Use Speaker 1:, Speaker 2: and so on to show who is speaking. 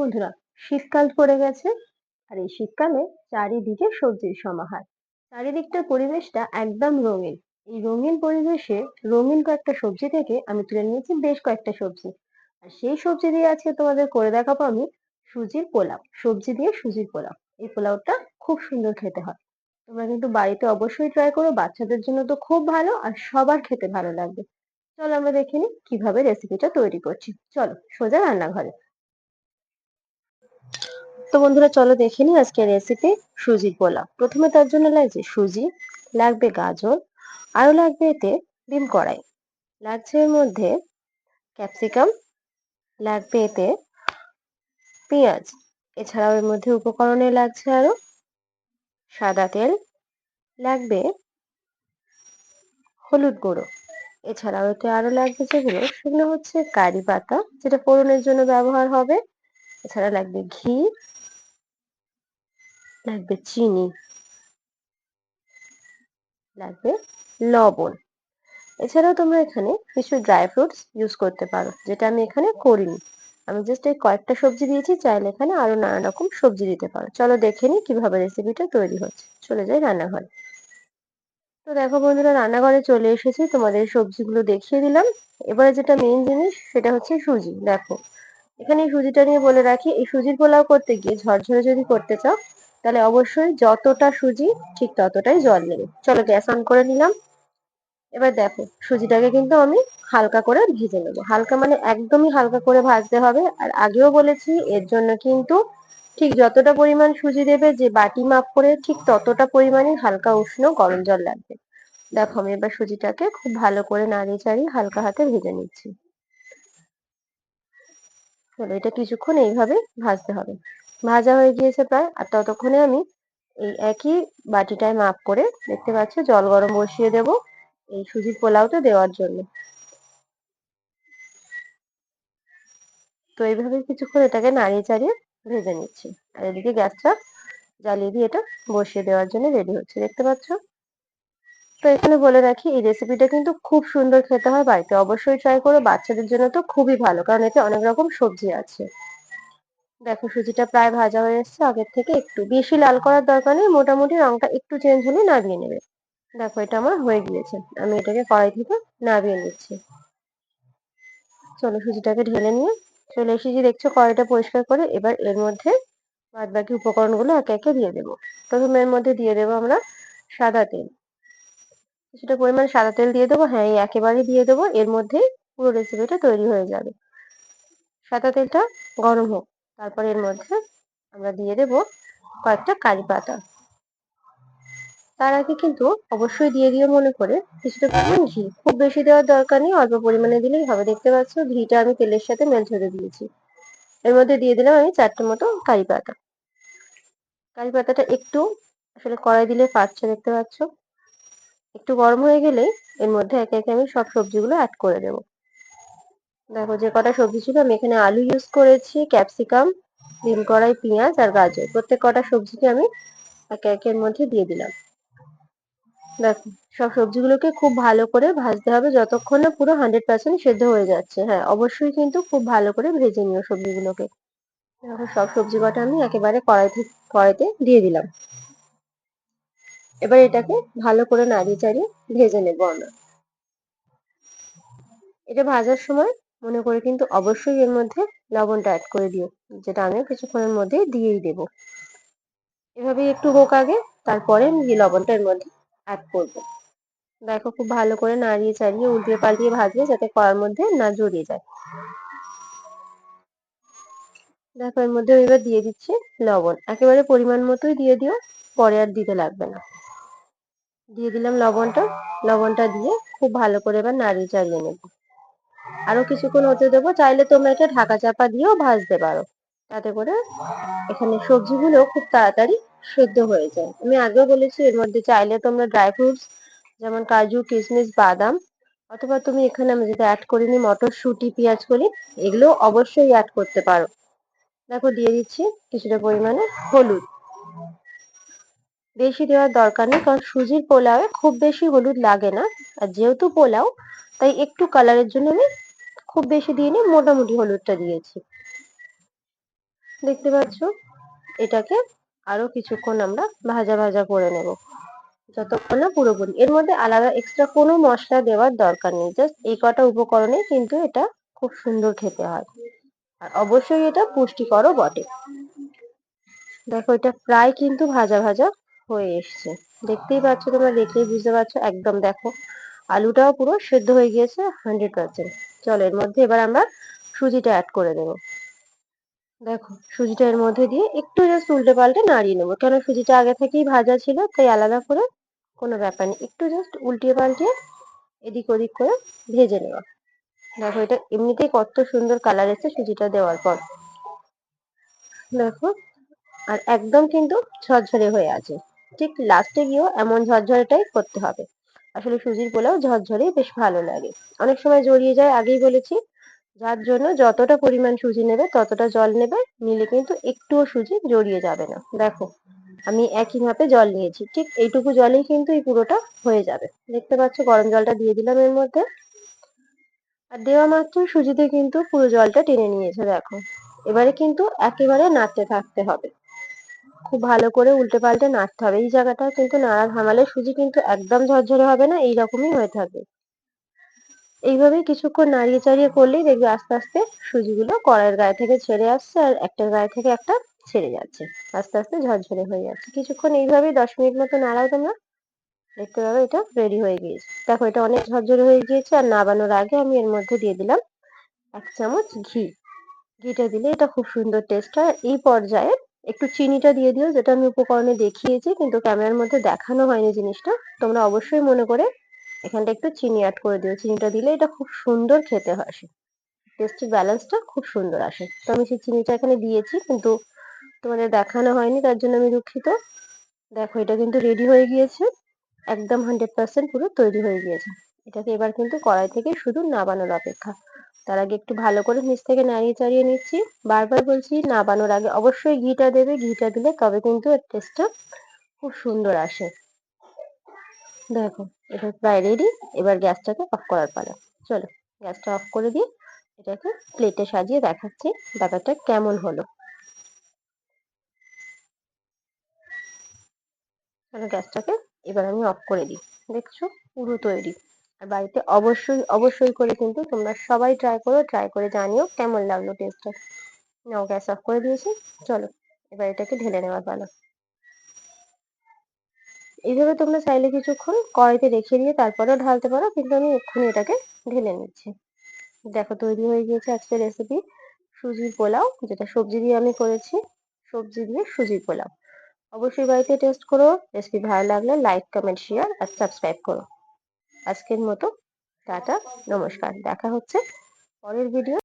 Speaker 1: বন্ধুরা, শীতকাল পড়ে গেছে। আর এই শীতকালে চারিদিকে সবজির সমাহার। চারিদিকটার পরিবেশটা একদম রঙিন। এই রঙিন পরিবেশে রঙিন কয়েকটা সবজি থেকে আমি তুলে নিয়েছি বেশ কয়েকটা সবজি। আর সেই সবজি দিয়ে আজকে তোমাদের করে দেখাবো আমি সুজির পোলাও। সবজি দিয়ে সুজির পোলাও। এই পোলাওটা খুব সুন্দর খেতে হয়। তোমরা কিন্তু বাড়িতে অবশ্যই ট্রাই করো, বাচ্চাদের জন্য তো খুব ভালো আর সবার খেতে ভালো লাগবে। চলো আমরা দেখে নিই কিভাবে রেসিপিটা তৈরি করছি। চলো সোজা রান্নাঘরে। তো বন্ধুরা, চলো দেখে নিই আজকের রেসিপি সুজির পোলাও। প্রথমে তার জন্য লাগছে সুজি, লাগবে গাজর, আরো লাগবে এতে ডিম কড়াই, লাগছে এর মধ্যে ক্যাপসিকাম, লাগবে এতে পেঁয়াজ। এছাড়াও এর মধ্যে উপকরণে লাগছে আরো সাদা তেল, লাগবে হলুদ গুঁড়ো। এছাড়াও এতে আরো লাগবে যেগুলো সেগুলো হচ্ছে কারি পাতা, যেটা ফোড়নের জন্য ব্যবহার হবে। এছাড়া লাগবে ঘি, লাগবে চিনি, লাগবে লবণ। এছাড়াও তোমরা এখানে কিছু ড্রাই ফ্রুটস ইউজ করতে পারো, যেটা আমি এখানে করিনি। আমি জাস্ট এই কয়েকটা সবজি দিয়েছি, চাইলে এখানে আরো নানা রকম সবজি দিতে পারো। চলো দেখে নিই কিভাবে রেসিপিটা তৈরি হচ্ছে। চলে যাই রান্নাঘরে। তো দেখো বন্ধুরা, রান্নাঘরে চলে এসেছি, তোমাদের সবজিগুলো দেখিয়ে দিলাম। এবারে যেটা মেইন জিনিস সেটা হচ্ছে সুজি। দেখো এখানে এই সুজিটা নিয়ে বলে রাখি, এই সুজির পোলাও করতে গিয়ে ঝরঝরে যদি করতে চাও তাহলে অবশ্যই যতটা সুজি ঠিক ততটাই জল নেবে। চলো গ্যাস অন করে নিলাম। এবার দেখো সুজিটাকে কিন্তু আমি হালকা করে ভেজে নেবো। হালকা মানে একদমই হালকা করে ভাজতে হবে। আর আগেও বলেছি এর জন্য কিন্তু ঠিক যতটা পরিমাণ সুজি দেবে, যে বাটি মাপ করে, ঠিক ততটা পরিমাণই হালকা উষ্ণ গরম জল লাগবে। দেখো আমি এবার সুজিটাকে খুব ভালো করে নাড়িয়ে চাড়িয়ে হালকা হাতে ভেজে নিচ্ছি। চলো এটা কিছুক্ষণ এইভাবে ভাজতে হবে। ভাজা হয়ে গিয়েছে প্রায়। আর ততক্ষণে আমি এই একই বাটিটায় মাপ করে, দেখতে পাচ্ছ, জল গরম বসিয়ে দেব এই সুজির পোলাওতে দেওয়ার জন্য। তো এইভাবে কিছুক্ষণ এটাকে নাড়িয়ে চাড়িয়ে ভেজে নিচ্ছি। আর এদিকে গ্যাসটা জ্বালিয়ে দিয়ে এটা বসিয়ে দেওয়ার জন্য রেডি হচ্ছে, দেখতে পাচ্ছ। তো এখানে বলে রাখি এই রেসিপিটা কিন্তু খুব সুন্দর খেতে হয়, বাড়িতে অবশ্যই ট্রাই করো। বাচ্চাদের জন্য তো খুবই ভালো, কারণ এতে অনেক রকম সবজি আছে। দেখো সুজিটা প্রায় ভাজা হয়ে এসছে। আগের থেকে একটু বেশি লাল করার দরকার নেই, মোটামুটি রংটা একটু চেঞ্জ হলে নামিয়ে নেবে। দেখো এটা আমার হয়ে গিয়েছে, আমি এটাকে কড়াই থেকে নামিয়ে নিচ্ছি। চলো সুজিটাকে ঢেলে নিয়ে চলে এসেছি, দেখছো কড়াইটা পরিষ্কার করে। এবার এর মধ্যে বাদ বাকি উপকরণগুলো একে একে দিয়ে দেবো। প্রথমে এর মধ্যে দিয়ে দেবো আমরা সাদা তেল। কিছুটা পরিমাণ সাদা তেল দিয়ে দেবো। হ্যাঁ, এই একেবারে দিয়ে দেবো, এর মধ্যেই পুরো রেসিপিটা তৈরি হয়ে যাবে। সাদা তেলটা গরম হোক। তারপর এর মধ্যে আমরা দিয়ে দেবো কয়েকটা কারি পাতা। তার আগে কিন্তু অবশ্যই দিয়ে দিও মনে করে কিছুটা পরিমাণ ঘি। খুব বেশি দেওয়ার দরকার নেই, অল্প পরিমাণে দিলেই হবে। দেখতে পাচ্ছ ঘিটা আমি তেলের সাথে মেল্ট হতে দিয়েছি। এর মধ্যে দিয়ে দিলাম আমি 4টে মতো কারি পাতা। কারি পাতাটা একটু আসলে কড়াই দিলে ফাটছে, দেখতে পাচ্ছ। একটু গরম হয়ে গেলেই এর মধ্যে একে একে আমি সব সবজিগুলো অ্যাড করে দেবো। দেখো যে কটা সবজি ছিল, আমি এখানে আলু ইউজ করেছি, ক্যাপসিকাম, ডিম কড়াই, পেঁয়াজ আর গাজর। প্রত্যেক কটা সবজিকে আমি একে একে এর মধ্যে দিয়ে দিলাম। দেখো সব সবজিগুলোকে খুব ভালো করে ভাজতে হবে যতক্ষণ না পুরো 100% সেদ্ধ হয়ে যাচ্ছে। হ্যাঁ, অবশ্যই কিন্তু খুব ভালো করে ভেজে নিও সবজিগুলোকে। দেখো সব সবজি কটা আমি একেবারে কড়াইতে দিয়ে দিলাম। এবার এটাকে ভালো করে নাড়িয়ে চাড়িয়ে ভেজে নেবো আমরা। এটা ভাজার সময় মনে করে কিন্তু অবশ্যই এর মধ্যে লবণটা অ্যাড করে দিও, যেটা আমি কিছুক্ষণের মধ্যে দিয়েই দেবো। এভাবেই একটু হোক আগে, তারপরে আমি লবণটা এর মধ্যে অ্যাড করবো। দেখো খুব ভালো করে নাড়িয়ে চাড়িয়ে উল্টিয়ে পাল্টিয়ে ভাজবে, যাতে কড়ার মধ্যে না জড়িয়ে যায়। দেখো এর মধ্যে এবার দিয়ে দিচ্ছি লবণ। একেবারে পরিমাণ মতোই দিয়ে দিও, পরে আর দিতে লাগবে না। দিয়ে দিলাম লবণটা। লবণটা দিয়ে খুব ভালো করে এবার নাড়িয়ে চাড়িয়ে নেব। আরো কিছুক্ষণ হতে দেবো। চাইলে তোমরা এটা ঢাকা চাপা দিয়েও ভাজতে পারো, তাতে করে এখানে সবজিগুলো খুব তাড়াতাড়ি সেদ্ধ হয়ে যায়। আমি আগেও বলেছি এর মধ্যে চাইলে তোমরা ড্রাই ফ্রুটস যেমন কাজু, কিশমিশ, বাদাম, অথবা তুমি এখানে আমি যেটা অ্যাড করিনি মটরশুঁটি, পেঁয়াজ কলি, এগুলো অবশ্যই অ্যাড করতে পারো। দেখো দিয়ে দিচ্ছি কিছুটা পরিমাণে হলুদ। বেশি দেওয়ার দরকার নেই, কারণ সুজির পোলাওয়ে খুব বেশি হলুদ লাগে না। আর যেহেতু পোলাও, তাই একটু কালারের জন্য আমি খুব বেশি দিইনি, মোটামুটি হলুদটা দিয়েছি। দেখতে পাচ্ছ, এটাকে আরো কিছুক্ষণ আমরা ভাজা ভাজা করে নেব, যতক্ষণ না পুরোপুরি। এর মধ্যে আলাদা এক্সট্রা কোনো মশলা দেওয়ার দরকার নেই, জাস্ট এই কটা উপকরণে কিন্তু এটা খুব সুন্দর খেতে হয়। আর অবশ্যই এটা পুষ্টিকরও বটে। দেখো, এটা প্রায় কিন্তু ভাজা ভাজা হয়ে এসছে, দেখতেই পাচ্ছ, তোমরা দেখলেই বুঝতে পারছো। একদম দেখো, আলুটাও পুরো সেদ্ধ হয়ে গিয়েছে 100%। চলো, এর মধ্যে এবার আমরা সুজিটা অ্যাড করে দেবো। দেখো, সুজিটা এর মধ্যে দিয়ে একটু জাস্ট উল্টে পাল্টে নাড়িয়ে নেবো, কেন সুজিটা আগে থেকেই ভাজা ছিল, তাই আলাদা করে কোনো ব্যাপার নেই, একটু জাস্ট উল্টিয়ে পাল্টিয়ে এদিক ওদিক করে ভেজে নেওয়া। দেখো, এটা এমনিতেই কত সুন্দর কালার এসেছে সুজিটা দেওয়ার পর। দেখো, আর একদম কিন্তু ঝরঝরে হয়ে আছে। ঠিক লাস্টে গিয়েও এমন ঝরঝরেটাই করতে হবে। আসলে সুজির পোলাও ঝরঝরেই বেশ ভালো লাগে, অনেক সময় জড়িয়ে যায়, আগেই বলেছি। যার জন্য যতটা পরিমাণ সুজি নেবে ততটা জল নেবে, নিলে কিন্তু একটুও সুজি জড়িয়ে যাবে না। দেখো, আমি একই মাপে জল নিয়েছি, ঠিক এইটুকু জলেই কিন্তু এই পুরোটা হয়ে যাবে। দেখতে পাচ্ছ, গরম জলটা দিয়ে দিলাম এর মধ্যে, আর দেওয়া মাত্র সুজিতে কিন্তু পুরো জলটা টেনে নিয়েছে। দেখো, এবারে কিন্তু একেবারে নাড়তে থাকতে হবে, খুব ভালো করে উল্টে পাল্টে নাড়তে হবে। এই জায়গাটা কিন্তু নাড়া থামালে সুজি কিন্তু একদম ঝরঝরে হবে না, এইরকমই হয়ে থাকবে। এইভাবেই কিছুক্ষণ নাড়িয়ে চাড়িয়ে করলেই দেখবে আস্তে আস্তে সুজিগুলো কড়াইয়ের গায়ে থেকে ছেড়ে আসছে, আর একটার গায়ে থেকে একটা ছেড়ে যাচ্ছে, আস্তে আস্তে ঝরঝরে হয়ে যাচ্ছে। কিছুক্ষণ এইভাবেই 10 মিনিট মতো নাড়াও তোমরা, দেখতে পাবে এটা রেডি হয়ে গিয়েছে। দেখো, এটা অনেক ঝরঝরে হয়ে গিয়েছে। আর নাবানোর আগে আমি এর মধ্যে দিয়ে দিলাম 1 চামচ ঘি। ঘিটা দিলে এটা খুব সুন্দর টেস্ট হয়। এই পর্যায়ে একটু চিনিটা দিয়ে দিও, যেটা আমি উপকরণে দেখিয়েছি কিন্তু ক্যামেরার মধ্যে দেখানো হয়নি জিনিসটা। তোমরা অবশ্যই মনে করে এখানটা একটু চিনি অ্যাড করে দিও, চিনিটা দিলে এটা খুব সুন্দর খেতে আসে, টেস্টের ব্যালেন্সটা খুব সুন্দর আসে। তো আমি সেই চিনিটা এখানে দিয়েছি, কিন্তু তোমাদের দেখানো হয়নি, তার জন্য আমি দুঃখিত। দেখো, এটা কিন্তু রেডি হয়ে গিয়েছে, একদম 100% পুরো তৈরি হয়ে গিয়েছে। এটাকে এবার কিন্তু কড়াই থেকে শুধু নাবানোর অপেক্ষা। তার আগে একটু ভালো করে নিচ থেকে নাড়িয়ে চাড়িয়ে নিচ্ছি। বারবার বলছি, নাবানোর আগে অবশ্যই ঘিটা দেবে, ঘিটা দিলে তবে কিন্তু এর টেস্টটা খুব সুন্দর আসে। দেখো, এটা প্রায় রেডি। এবার গ্যাসটাকে অফ করার পালা। চলো, গ্যাসটা অফ করে দিয়ে এটাকে প্লেটে সাজিয়ে দেখাচ্ছি ব্যাপারটা কেমন হলো। চলো, গ্যাসটাকে এবার আমি অফ করে দিই। দেখছো, পুরো তৈরি। আর বাড়িতে অবশ্যই অবশ্যই করে কিন্তু তোমরা সবাই ট্রাই করো, ট্রাই করে জানিও কেমন লাগলো টেস্টটা। নাও, গ্যাস অফ করে দিয়েছি। চলো, এবার এটাকে ঢেলে নেওয়ার পালা। এইভাবে তোমরা চাইলে কিছুক্ষণ কড়াইতে রেখে দিয়ে তারপরেও ঢালতে পারো, কিন্তু আমি এক্ষুনি এটাকে ঢেলে নিচ্ছি। দেখো, তৈরি হয়ে গিয়েছে আজকের রেসিপি, সুজির পোলাও, যেটা সবজি দিয়ে আমি করেছি। সবজি দিয়ে সুজির পোলাও অবশ্যই বাড়িতে টেস্ট করো। রেসিপি ভালো লাগলে লাইক, কমেন্ট, শেয়ার আর সাবস্ক্রাইব করো। আজকের মতো টাটা, নমস্কার। দেখা হচ্ছে পরের ভিডিও।